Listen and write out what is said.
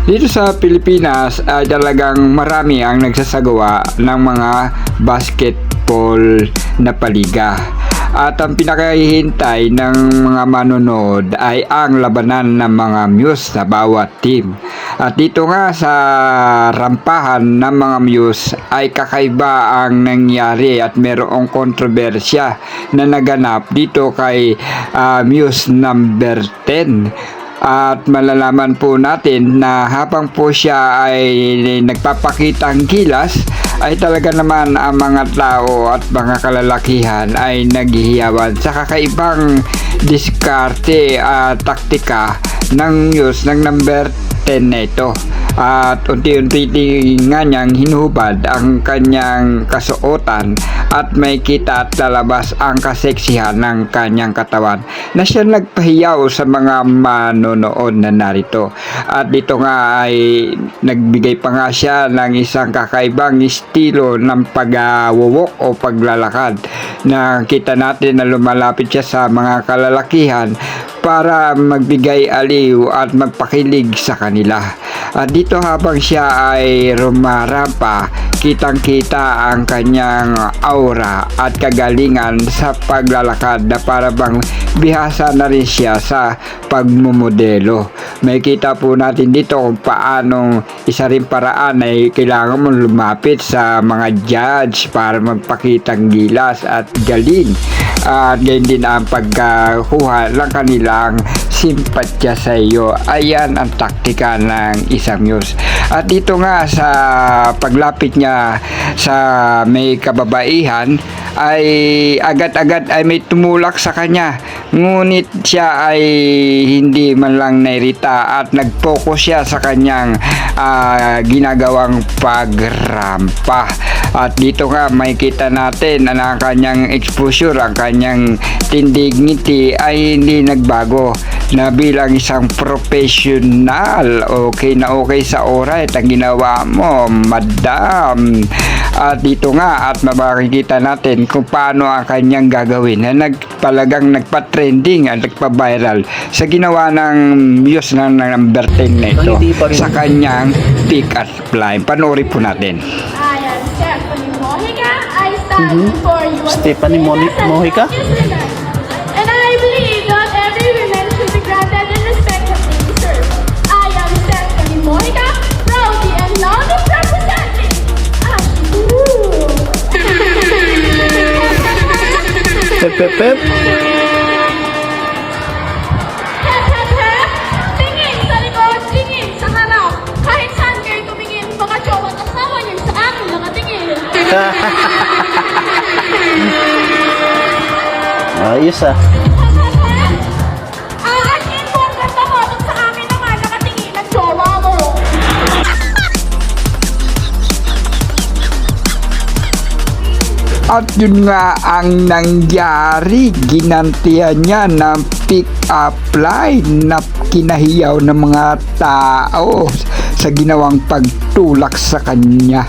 Dito sa Pilipinas ay talagang marami ang nagsasagawa ng mga basketball na paliga. At ang pinakahihintay ng mga manonood ay ang labanan ng mga Muse sa bawat team. At dito nga sa rampahan ng mga Muse ay kakaiba ang nangyari at mayroong kontrobersya na naganap dito kay Muse number 10. At malalaman po natin na habang po siya ay nagpapakitang gilas ay talaga naman ang mga tao at mga kalalakihan ay naghihiyawan sa kakaibang diskarte at taktika ng Muse ng number 10 na ito. At unti-unti nga niyang hinuhubad ang kanyang kasuotan at may kita at lalabas ang kaseksihan ng kanyang katawan na siya nagpahiyaw sa mga manonood na narito. At dito nga ay nagbigay pa nga siya ng isang kakaibang estilo ng pag-walk o paglalakad na kita natin na lumalapit siya sa mga kalalakihan para magbigay aliw at magpakilig sa kanila. At dito habang siya ay rumarampa, kitang-kita ang kanyang aura at kagalingan sa paglalakad na para bang bihasa na rin siya sa pagmumodelo. May kita po natin dito kung paanong isa rin paraan ay kailangan mo lumapit sa mga judge para magpakitang gilas at galing. At ganyan din ang pagkakuha ng kanilang simpatya sa iyo. Ayan ang taktika ng isang Muse. At dito nga sa paglapit niya sa may kababaihan ay agad-agad ay may tumulak sa kanya. Ngunit siya ay hindi man lang nairita at nag-focus siya sa kanyang ginagawang pagrampa. At dito nga may kita natin na ang kanyang exposure, ang kanyang tindig ngiti ay hindi nagbago na bilang isang professional. Okay na okay sa oras ang ginawa mo, madam. At dito nga at makikita natin kung paano ang kanyang gagawin na palagang nagpa-trending at nagpa-viral sa ginawa ng Muse ng number 10 na ito sa kanyang pick at fly. Panoorin po natin. I am Stephanie Mojica. I stand for you. Stephanie Mojica? And I believe that every woman should be granted the respect that they deserve. I am Stephanie Mojica, proudly and loudly representing Ashiboo. Pep, pep, pep. Hep, hep, hep. Tingin sa likod, tingin sa harap. Kahit saan kayo tumingin, baka jowa at asawa niyo sa akin nakatingin. Ayos ah. Akin po ang ganda mo at sa amin naman nakatingin ang jowa mo. At yun nga ang nangyari, ginantihan niya ng pick-up line na kinahiyaw ng mga tao sa ginawang pagtulak sa kanya.